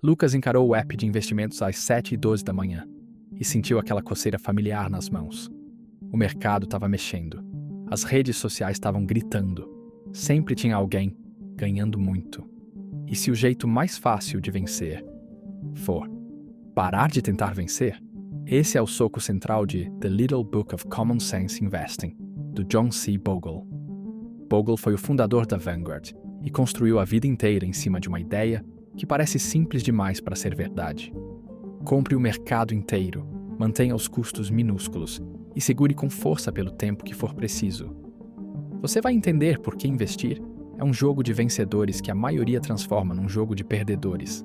Lucas encarou o app de investimentos às 7h12 da manhã e sentiu aquela coceira familiar nas mãos. O mercado estava mexendo. As redes sociais estavam gritando. Sempre tinha alguém ganhando muito. E se o jeito mais fácil de vencer for parar de tentar vencer? Esse é o soco central de The Little Book of Common Sense Investing, do John C. Bogle. Bogle foi o fundador da Vanguard e construiu a vida inteira em cima de uma ideia que parece simples demais para ser verdade. Compre o mercado inteiro, mantenha os custos minúsculos e segure com força pelo tempo que for preciso. Você vai entender por que investir é um jogo de vencedores que a maioria transforma num jogo de perdedores.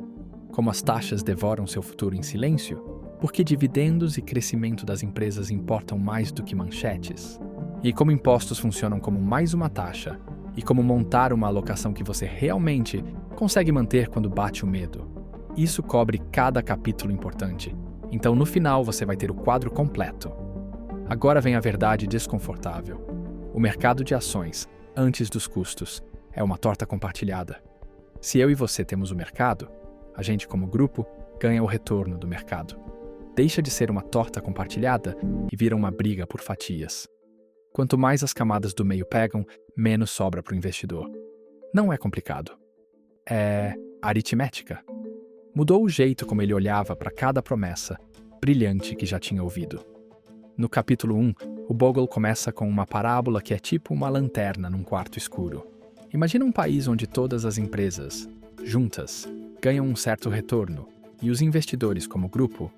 Como as taxas devoram seu futuro em silêncio, porque dividendos e crescimento das empresas importam mais do que manchetes. E como impostos funcionam como mais uma taxa, e como montar uma alocação que você realmente consegue manter quando bate o medo. Isso cobre cada capítulo importante, então no final você vai ter o quadro completo. Agora vem a verdade desconfortável. O mercado de ações, antes dos custos, é uma torta compartilhada. Se eu e você temos o mercado, a gente como grupo ganha o retorno do mercado. Deixa de ser uma torta compartilhada e vira uma briga por fatias. Quanto mais as camadas do meio pegam, menos sobra para o investidor. Não é complicado. É aritmética. Mudou o jeito como ele olhava para cada promessa brilhante que já tinha ouvido. No capítulo 1, o Bogle começa com uma parábola que é tipo uma lanterna num quarto escuro. Imagina um país onde todas as empresas, juntas, ganham um certo retorno, e os investidores, como grupo,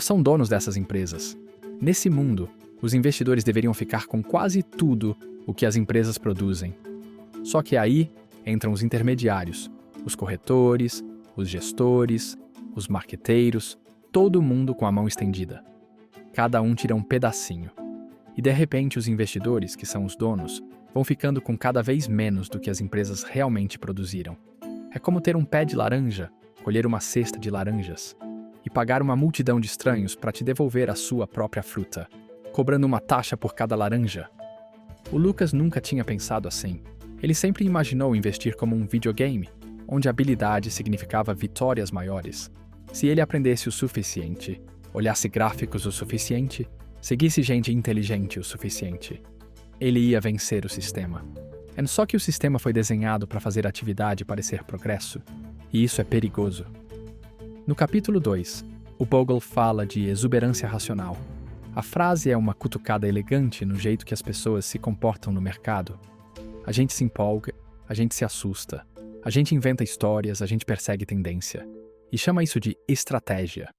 são donos dessas empresas. Nesse mundo, os investidores deveriam ficar com quase tudo o que as empresas produzem. Só que aí entram os intermediários, os corretores, os gestores, os marqueteiros, todo mundo com a mão estendida. Cada um tira um pedacinho. E de repente os investidores, que são os donos, vão ficando com cada vez menos do que as empresas realmente produziram. É como ter um pé de laranja, colher uma cesta de laranjas e pagar uma multidão de estranhos para te devolver a sua própria fruta, cobrando uma taxa por cada laranja. O Lucas nunca tinha pensado assim. Ele sempre imaginou investir como um videogame, onde habilidade significava vitórias maiores. Se ele aprendesse o suficiente, olhasse gráficos o suficiente, seguisse gente inteligente o suficiente, ele ia vencer o sistema. É só que o sistema foi desenhado para fazer a atividade parecer progresso, e isso é perigoso. No capítulo 2, o Bogle fala de exuberância racional. A frase é uma cutucada elegante no jeito que as pessoas se comportam no mercado. A gente se empolga, a gente se assusta, a gente inventa histórias, a gente persegue tendência. E chama isso de estratégia.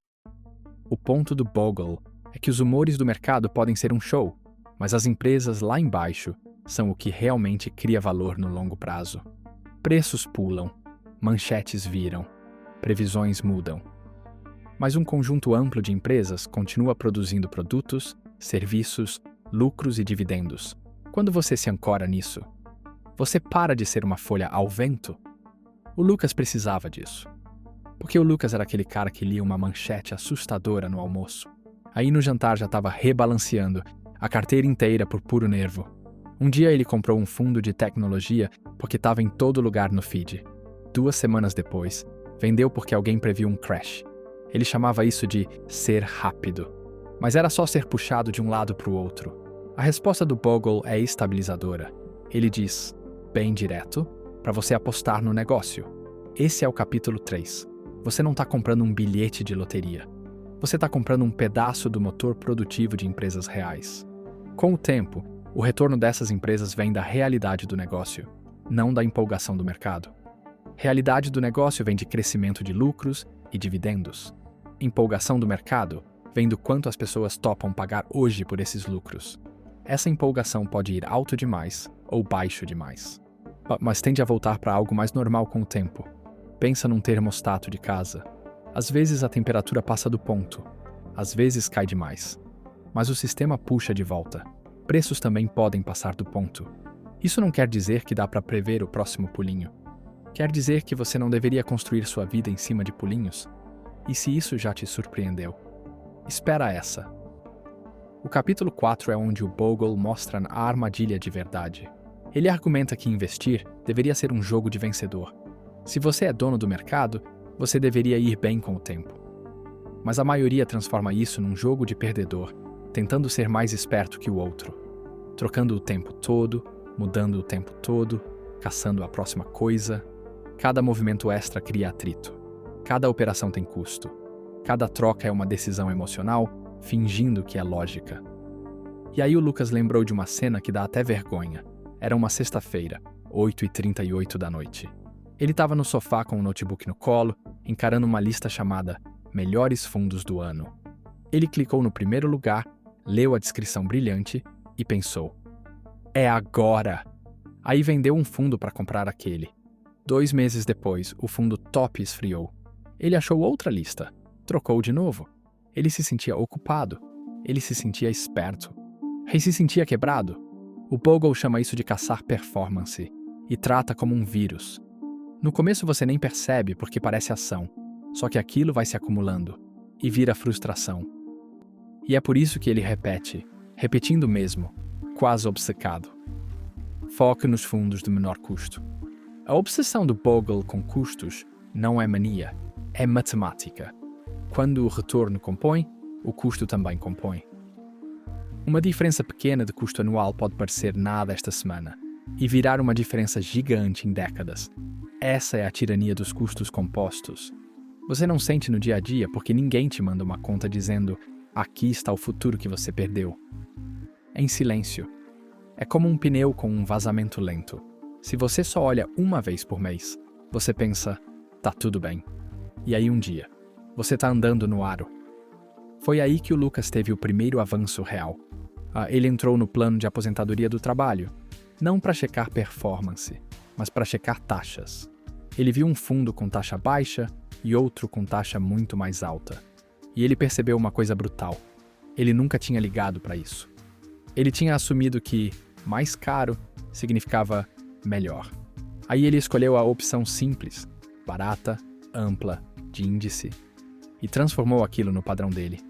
O ponto do Bogle é que os humores do mercado podem ser um show, mas as empresas lá embaixo são o que realmente cria valor no longo prazo. Preços pulam, manchetes viram, previsões mudam. Mas um conjunto amplo de empresas continua produzindo produtos, serviços, lucros e dividendos. Quando você se ancora nisso, você para de ser uma folha ao vento. O Lucas precisava disso. Porque o Lucas era aquele cara que lia uma manchete assustadora no almoço. Aí no jantar já estava rebalanceando a carteira inteira por puro nervo. Um dia ele comprou um fundo de tecnologia porque estava em todo lugar no feed. 2 semanas depois, vendeu porque alguém previu um crash. Ele chamava isso de ser rápido. Mas era só ser puxado de um lado para o outro. A resposta do Bogle é estabilizadora. Ele diz, bem direto, para você apostar no negócio. Esse é o capítulo 3. Você não está comprando um bilhete de loteria. Você está comprando um pedaço do motor produtivo de empresas reais. Com o tempo, o retorno dessas empresas vem da realidade do negócio, não da empolgação do mercado. Realidade do negócio vem de crescimento de lucros e dividendos. Empolgação do mercado vem do quanto as pessoas topam pagar hoje por esses lucros. Essa empolgação pode ir alto demais ou baixo demais, mas tende a voltar para algo mais normal com o tempo. Pensa num termostato de casa. Às vezes a temperatura passa do ponto, às vezes cai demais, mas o sistema puxa de volta. Preços também podem passar do ponto. Isso não quer dizer que dá para prever o próximo pulinho. Quer dizer que você não deveria construir sua vida em cima de pulinhos? E se isso já te surpreendeu? Espera essa. O capítulo 4 é onde o Bogle mostra a armadilha de verdade. Ele argumenta que investir deveria ser um jogo de vencedor. Se você é dono do mercado, Você deveria ir bem com o tempo. Mas a maioria transforma isso num jogo de perdedor, tentando ser mais esperto que o outro, trocando o tempo todo, mudando o tempo todo, caçando a próxima coisa. Cada movimento extra cria atrito. Cada operação tem custo. Cada troca é uma decisão emocional, fingindo que é lógica. E aí o Lucas lembrou de uma cena que dá até vergonha. Era uma sexta-feira, 8h38 da noite. Ele estava no sofá com o notebook no colo, encarando uma lista chamada Melhores Fundos do Ano. Ele clicou no primeiro lugar, leu a descrição brilhante e pensou: é agora! Aí vendeu um fundo para comprar aquele. 2 meses depois, o fundo top esfriou. Ele achou outra lista. Trocou de novo. Ele se sentia ocupado. Ele se sentia esperto. Ele se sentia quebrado. O Bogle chama isso de caçar performance e trata como um vírus. No começo você nem percebe porque parece ação, só que aquilo vai se acumulando e vira frustração. E é por isso que ele repete, repetindo mesmo, quase obcecado. Foque nos fundos de menor custo. A obsessão do Bogle com custos não é mania, é matemática. Quando o retorno compõe, o custo também compõe. Uma diferença pequena de custo anual pode parecer nada esta semana e virar uma diferença gigante em décadas. Essa é a tirania dos custos compostos. Você não sente no dia a dia porque ninguém te manda uma conta dizendo: aqui está o futuro que você perdeu. É em silêncio. É como um pneu com um vazamento lento. Se você só olha uma vez por mês, você pensa: tá tudo bem. E aí um dia, você tá andando no aro. Foi aí que o Lucas teve o primeiro avanço real. Ele entrou no plano de aposentadoria do trabalho, não para checar performance, mas para checar taxas. Ele viu um fundo com taxa baixa e outro com taxa muito mais alta. E ele percebeu uma coisa brutal. Ele nunca tinha ligado para isso. Ele tinha assumido que mais caro significava melhor. Aí ele escolheu a opção simples, barata, ampla, de índice, e transformou aquilo no padrão dele.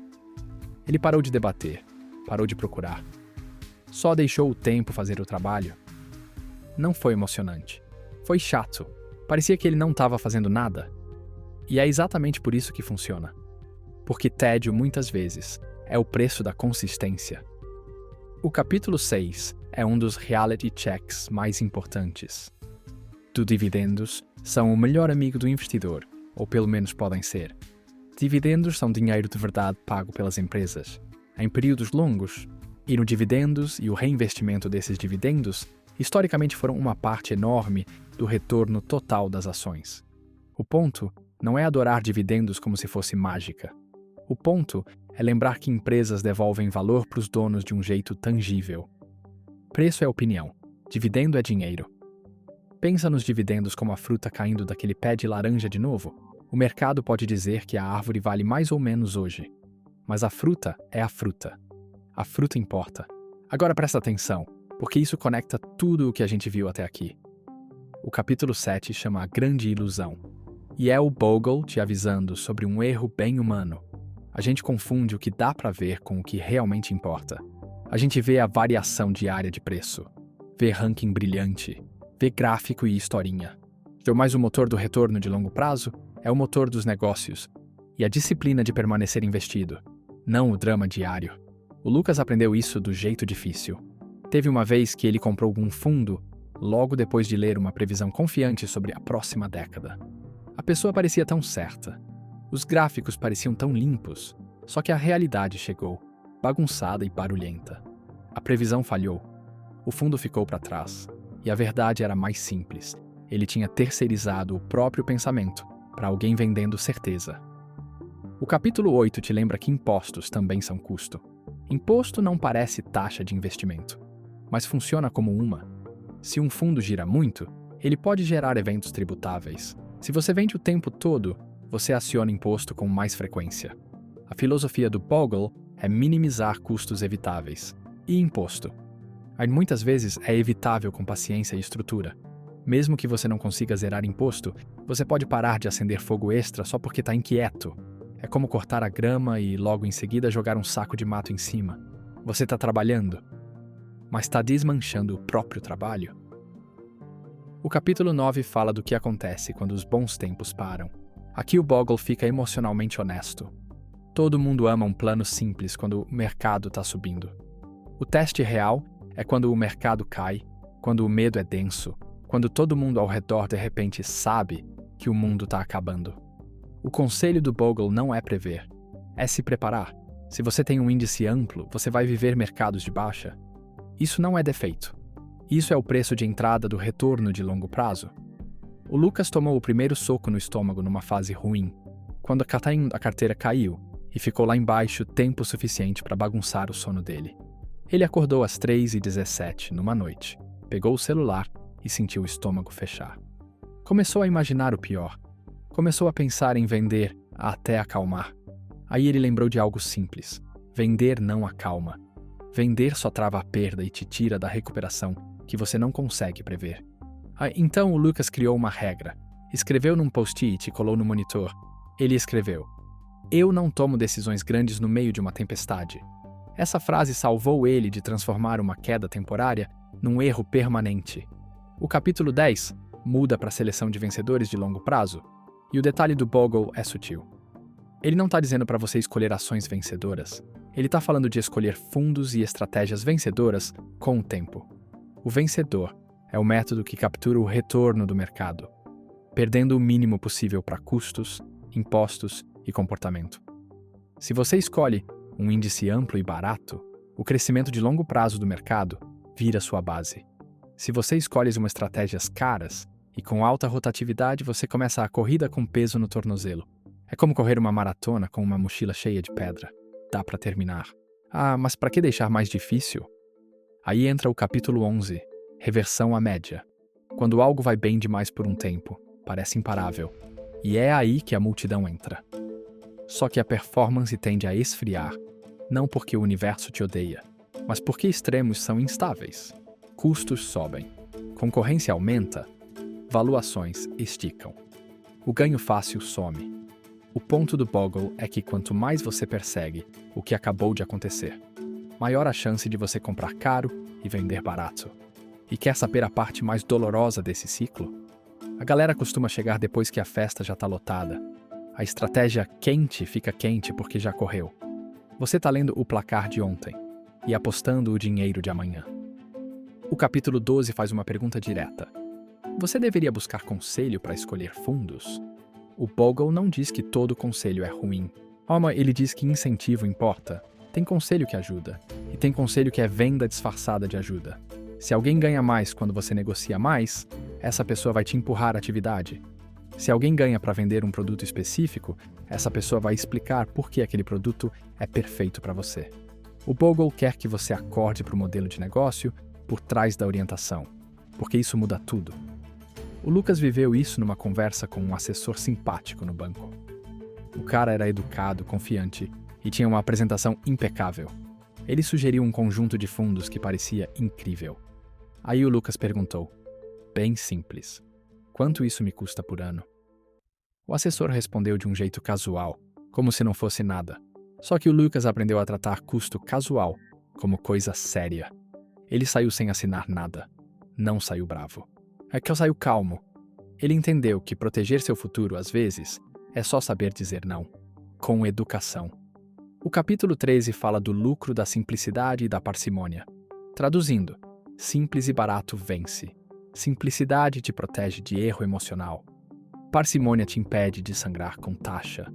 Ele parou de debater, parou de procurar. Só deixou o tempo fazer o trabalho. Não foi emocionante. Foi chato. Parecia que ele não estava fazendo nada. E é exatamente por isso que funciona. Porque tédio, muitas vezes, é o preço da consistência. O capítulo 6 é um dos reality checks mais importantes. Dividendos são o melhor amigo do investidor, ou pelo menos podem ser. Dividendos são dinheiro de verdade pago pelas empresas, em períodos longos, e no dividendos e o reinvestimento desses dividendos, historicamente foram uma parte enorme do retorno total das ações. O ponto não é adorar dividendos como se fosse mágica. O ponto é lembrar que empresas devolvem valor para os donos de um jeito tangível. Preço é opinião, dividendo é dinheiro. Pensa nos dividendos como a fruta caindo daquele pé de laranja de novo. O mercado pode dizer que a árvore vale mais ou menos hoje. Mas a fruta é a fruta. A fruta importa. Agora presta atenção, porque isso conecta tudo o que a gente viu até aqui. O capítulo 7 chama A Grande Ilusão. E é o Bogle te avisando sobre um erro bem humano. A gente confunde o que dá para ver com o que realmente importa. A gente vê a variação diária de preço, vê ranking brilhante, vê gráfico e historinha. Mas o motor do retorno de longo prazo é o motor dos negócios e a disciplina de permanecer investido, não o drama diário. O Lucas aprendeu isso do jeito difícil. Teve uma vez que ele comprou um fundo logo depois de ler uma previsão confiante sobre a próxima década. A pessoa parecia tão certa. Os gráficos pareciam tão limpos, só que a realidade chegou, bagunçada e barulhenta. A previsão falhou. O fundo ficou para trás. E a verdade era mais simples. Ele tinha terceirizado o próprio pensamento para alguém vendendo certeza. O capítulo 8 te lembra que impostos também são custo. Imposto não parece taxa de investimento, mas funciona como uma. Se um fundo gira muito, ele pode gerar eventos tributáveis. Se você vende o tempo todo, você aciona imposto com mais frequência. A filosofia do Bogle é minimizar custos evitáveis. E imposto? Muitas vezes é evitável com paciência e estrutura. Mesmo que você não consiga zerar imposto, você pode parar de acender fogo extra só porque está inquieto. É como cortar a grama e logo em seguida jogar um saco de mato em cima. Você está trabalhando, mas está desmanchando o próprio trabalho. O capítulo 9 fala do que acontece quando os bons tempos param. Aqui o Bogle fica emocionalmente honesto. Todo mundo ama um plano simples quando o mercado está subindo. O teste real é quando o mercado cai, quando o medo é denso, quando todo mundo ao redor de repente sabe que o mundo está acabando. O conselho do Bogle não é prever, é se preparar. Se você tem um índice amplo, você vai viver mercados de baixa. Isso não é defeito. Isso é o preço de entrada do retorno de longo prazo. O Lucas tomou o primeiro soco no estômago numa fase ruim, quando a carteira caiu e ficou lá embaixo tempo suficiente para bagunçar o sono dele. Ele acordou às 3h17 numa noite, pegou o celular e sentiu o estômago fechar. Começou a imaginar o pior. Começou a pensar em vender até acalmar. Aí ele lembrou de algo simples. Vender não acalma. Vender só trava a perda e te tira da recuperação que você não consegue prever. Então o Lucas criou uma regra. Escreveu num post-it e colou no monitor. Ele escreveu: "Eu não tomo decisões grandes no meio de uma tempestade." Essa frase salvou ele de transformar uma queda temporária num erro permanente. O capítulo 10 muda para a seleção de vencedores de longo prazo, e o detalhe do Bogle é sutil. Ele não está dizendo para você escolher ações vencedoras. Ele está falando de escolher fundos e estratégias vencedoras com o tempo. O vencedor é o método que captura o retorno do mercado, perdendo o mínimo possível para custos, impostos e comportamento. Se você escolhe um índice amplo e barato, o crescimento de longo prazo do mercado vira sua base. Se você escolhe umas estratégias caras e com alta rotatividade, você começa a corrida com peso no tornozelo. É como correr uma maratona com uma mochila cheia de pedra. Dá para terminar. Mas para que deixar mais difícil? Aí entra o capítulo 11, reversão à média. Quando algo vai bem demais por um tempo, parece imparável. E é aí que a multidão entra. Só que a performance tende a esfriar, não porque o universo te odeia, mas porque extremos são instáveis. Custos sobem, concorrência aumenta, valuações esticam. O ganho fácil some. O ponto do Bogle é que quanto mais você persegue o que acabou de acontecer, maior a chance de você comprar caro e vender barato. E quer saber a parte mais dolorosa desse ciclo? A galera costuma chegar depois que a festa já está lotada. A estratégia quente fica quente porque já correu. Você está lendo o placar de ontem e apostando o dinheiro de amanhã. O capítulo 12 faz uma pergunta direta. Você deveria buscar conselho para escolher fundos? O Bogle não diz que todo conselho é ruim. Ele diz que incentivo importa. Tem conselho que ajuda. E tem conselho que é venda disfarçada de ajuda. Se alguém ganha mais quando você negocia mais, essa pessoa vai te empurrar a atividade. Se alguém ganha para vender um produto específico, essa pessoa vai explicar por que aquele produto é perfeito para você. O Bogle quer que você acorde para o modelo de negócio por trás da orientação, porque isso muda tudo. O Lucas viveu isso numa conversa com um assessor simpático no banco. O cara era educado, confiante e tinha uma apresentação impecável. Ele sugeriu um conjunto de fundos que parecia incrível. Aí o Lucas perguntou: "Bem simples. Quanto isso me custa por ano?" O assessor respondeu de um jeito casual, como se não fosse nada. Só que o Lucas aprendeu a tratar custo casual como coisa séria. Ele saiu sem assinar nada. Não saiu bravo. É que eu saio calmo. Ele entendeu que proteger seu futuro, às vezes, é só saber dizer não, com educação. O capítulo 13 fala do lucro da simplicidade e da parcimônia. Traduzindo, simples e barato vence. Simplicidade te protege de erro emocional. Parcimônia te impede de sangrar com taxa.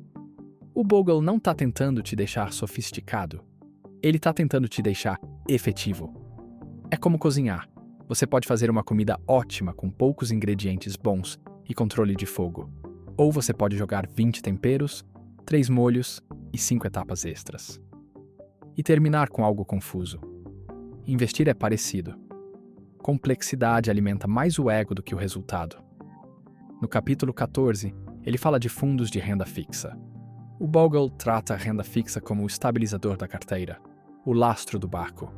O Bogle não está tentando te deixar sofisticado. Ele está tentando te deixar efetivo. É como cozinhar. Você pode fazer uma comida ótima com poucos ingredientes bons e controle de fogo. Ou você pode jogar 20 temperos, 3 molhos e 5 etapas extras. E terminar com algo confuso. Investir é parecido. Complexidade alimenta mais o ego do que o resultado. No capítulo 14, ele fala de fundos de renda fixa. O Bogle trata a renda fixa como o estabilizador da carteira, o lastro do barco.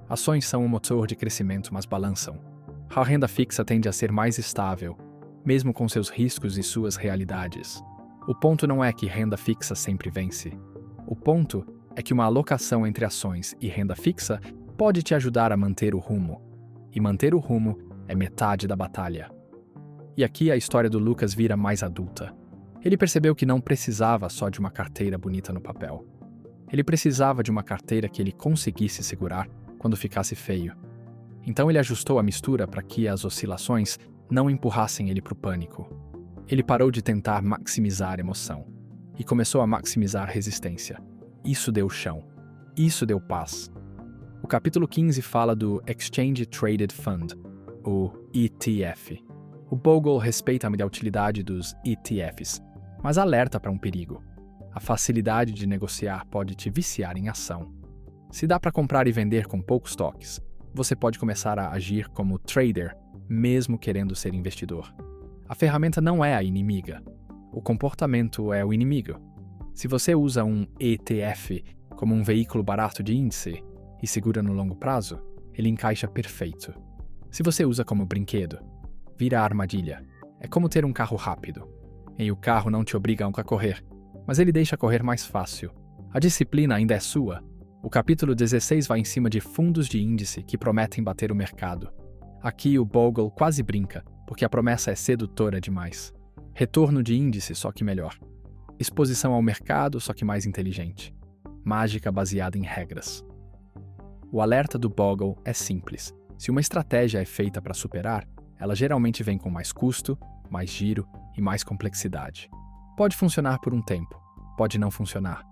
Ações são um motor de crescimento, mas balançam. A renda fixa tende a ser mais estável, mesmo com seus riscos e suas realidades. O ponto não é que renda fixa sempre vence. O ponto é que uma alocação entre ações e renda fixa pode te ajudar a manter o rumo. E manter o rumo é metade da batalha. E aqui a história do Lucas vira mais adulta. Ele percebeu que não precisava só de uma carteira bonita no papel. Ele precisava de uma carteira que ele conseguisse segurar quando ficasse feio. Então ele ajustou a mistura para que as oscilações não empurrassem ele para o pânico. Ele parou de tentar maximizar a emoção e começou a maximizar a resistência. Isso deu chão. Isso deu paz. O capítulo 15 fala do Exchange Traded Fund, o ETF. O Bogle respeita a utilidade dos ETFs, mas alerta para um perigo. A facilidade de negociar pode te viciar em ação. Se dá para comprar e vender com poucos toques, você pode começar a agir como trader, mesmo querendo ser investidor. A ferramenta não é a inimiga. O comportamento é o inimigo. Se você usa um ETF como um veículo barato de índice e segura no longo prazo, ele encaixa perfeito. Se você usa como brinquedo, vira armadilha. É como ter um carro rápido. E o carro não te obriga a correr, mas ele deixa correr mais fácil. A disciplina ainda é sua. O capítulo 16 vai em cima de fundos de índice que prometem bater o mercado. Aqui o Bogle quase brinca, porque a promessa é sedutora demais. Retorno de índice, só que melhor. Exposição ao mercado, só que mais inteligente. Mágica baseada em regras. O alerta do Bogle é simples. Se uma estratégia é feita para superar, ela geralmente vem com mais custo, mais giro e mais complexidade. Pode funcionar por um tempo, pode não funcionar.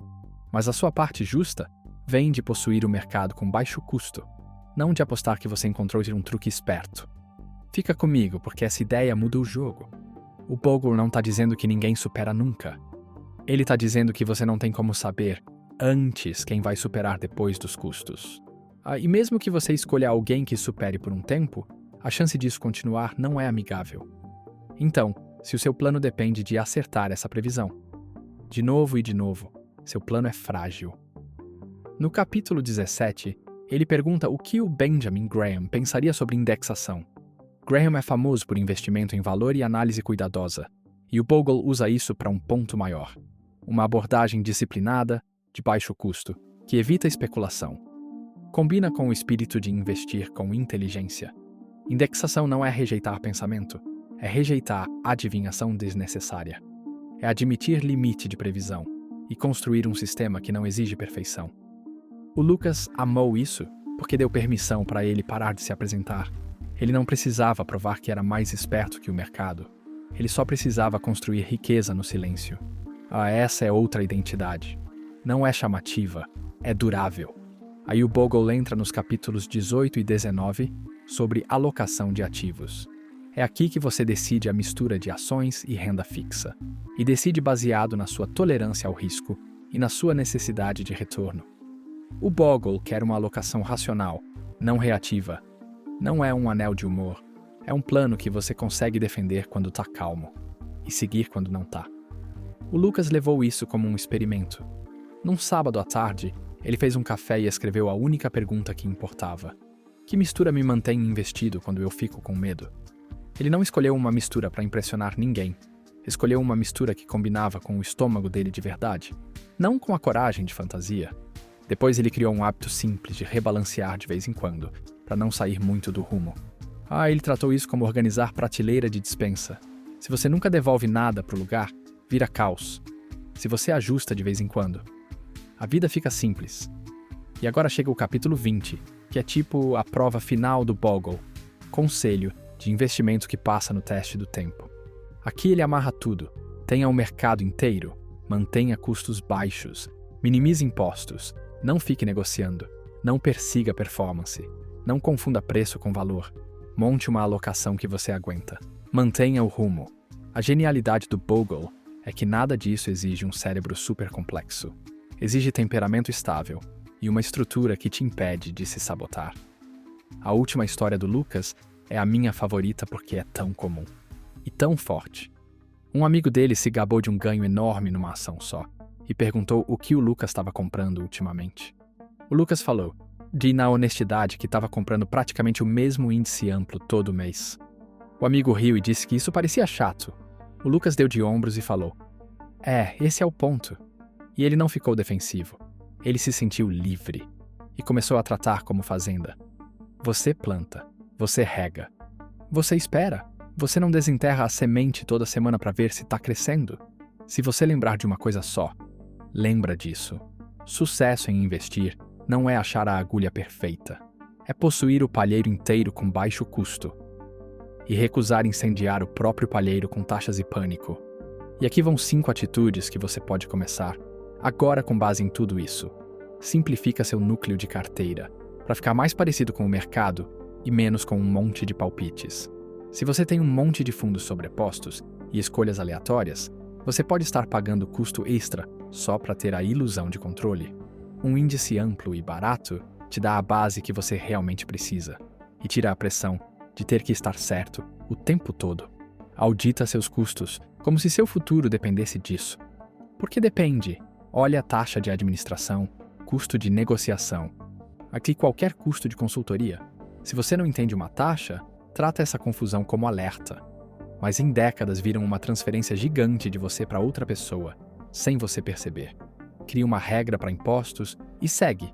Mas a sua parte justa vem de possuir o mercado com baixo custo, não de apostar que você encontrou um truque esperto. Fica comigo, porque essa ideia muda o jogo. O Bogle não está dizendo que ninguém supera nunca. Ele está dizendo que você não tem como saber antes quem vai superar depois dos custos. E mesmo que você escolha alguém que supere por um tempo, a chance disso continuar não é amigável. Então, se o seu plano depende de acertar essa previsão, de novo e de novo, seu plano é frágil. No capítulo 17, ele pergunta o que o Benjamin Graham pensaria sobre indexação. Graham é famoso por investimento em valor e análise cuidadosa, e o Bogle usa isso para um ponto maior. Uma abordagem disciplinada, de baixo custo, que evita especulação. Combina com o espírito de investir com inteligência. Indexação não é rejeitar pensamento, é rejeitar adivinhação desnecessária. É admitir limite de previsão e construir um sistema que não exige perfeição. O Lucas amou isso porque deu permissão para ele parar de se apresentar. Ele não precisava provar que era mais esperto que o mercado. Ele só precisava construir riqueza no silêncio. Essa é outra identidade. Não é chamativa, é durável. Aí o Bogle entra nos capítulos 18 e 19 sobre alocação de ativos. É aqui que você decide a mistura de ações e renda fixa. E decide baseado na sua tolerância ao risco e na sua necessidade de retorno. O Bogle quer uma alocação racional, não reativa. Não é um anel de humor. É um plano que você consegue defender quando tá calmo e seguir quando não tá. O Lucas levou isso como um experimento. Num sábado à tarde, ele fez um café e escreveu a única pergunta que importava. Que mistura me mantém investido quando eu fico com medo? Ele não escolheu uma mistura para impressionar ninguém. Escolheu uma mistura que combinava com o estômago dele de verdade, não com a coragem de fantasia. Depois ele criou um hábito simples de rebalancear de vez em quando, para não sair muito do rumo. Ele tratou isso como organizar prateleira de despensa. Se você nunca devolve nada para o lugar, vira caos. Se você ajusta de vez em quando, a vida fica simples. E agora chega o capítulo 20, que é tipo a prova final do Bogle, conselho de investimento que passa no teste do tempo. Aqui ele amarra tudo. Tenha um mercado inteiro, mantenha custos baixos, minimize impostos, não fique negociando, não persiga performance, não confunda preço com valor, monte uma alocação que você aguenta, mantenha o rumo. A genialidade do Bogle é que nada disso exige um cérebro super complexo. Exige temperamento estável e uma estrutura que te impede de se sabotar. A última história do Lucas é a minha favorita porque é tão comum e tão forte. Um amigo dele se gabou de um ganho enorme numa ação só e perguntou o que o Lucas estava comprando ultimamente. O Lucas falou, na honestidade, que estava comprando praticamente o mesmo índice amplo todo mês. O amigo riu e disse que isso parecia chato. O Lucas deu de ombros e falou, esse é o ponto. E ele não ficou defensivo. Ele se sentiu livre e começou a tratar como fazenda. Você planta, você rega, você espera, você não desenterra a semente toda semana para ver se está crescendo. Se você lembrar de uma coisa só, lembra disso. Sucesso em investir não é achar a agulha perfeita. É possuir o palheiro inteiro com baixo custo e recusar incendiar o próprio palheiro com taxas e pânico. E aqui vão 5 atitudes que você pode começar, agora com base em tudo isso. Simplifica seu núcleo de carteira, para ficar mais parecido com o mercado e menos com um monte de palpites. Se você tem um monte de fundos sobrepostos e escolhas aleatórias, você pode estar pagando custo extra só para ter a ilusão de controle. Um índice amplo e barato te dá a base que você realmente precisa e tira a pressão de ter que estar certo o tempo todo. Audita seus custos, como se seu futuro dependesse disso. Porque depende. Olha a taxa de administração, custo de negociação. Aqui qualquer custo de consultoria. Se você não entende uma taxa, trata essa confusão como alerta. Mas em décadas viram uma transferência gigante de você para outra pessoa, sem você perceber. Cria uma regra para impostos e segue.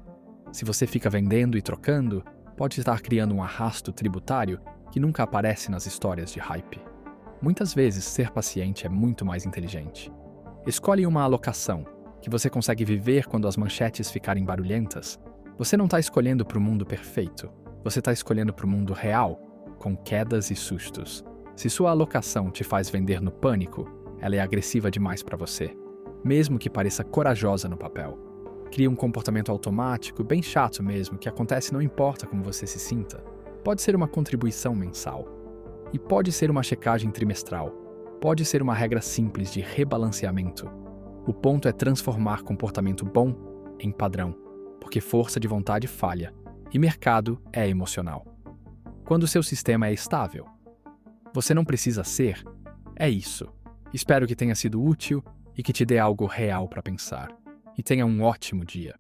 Se você fica vendendo e trocando, pode estar criando um arrasto tributário que nunca aparece nas histórias de hype. Muitas vezes, ser paciente é muito mais inteligente. Escolhe uma alocação, que você consegue viver quando as manchetes ficarem barulhentas. Você não está escolhendo para o mundo perfeito, você está escolhendo para o mundo real, com quedas e sustos. Se sua alocação te faz vender no pânico, ela é agressiva demais para você, mesmo que pareça corajosa no papel. Cria um comportamento automático, bem chato mesmo, que acontece não importa como você se sinta. Pode ser uma contribuição mensal. E pode ser uma checagem trimestral. Pode ser uma regra simples de rebalanceamento. O ponto é transformar comportamento bom em padrão, porque força de vontade falha, e mercado é emocional. Quando seu sistema é estável, você não precisa ser, é isso. Espero que tenha sido útil e que te dê algo real para pensar. E tenha um ótimo dia.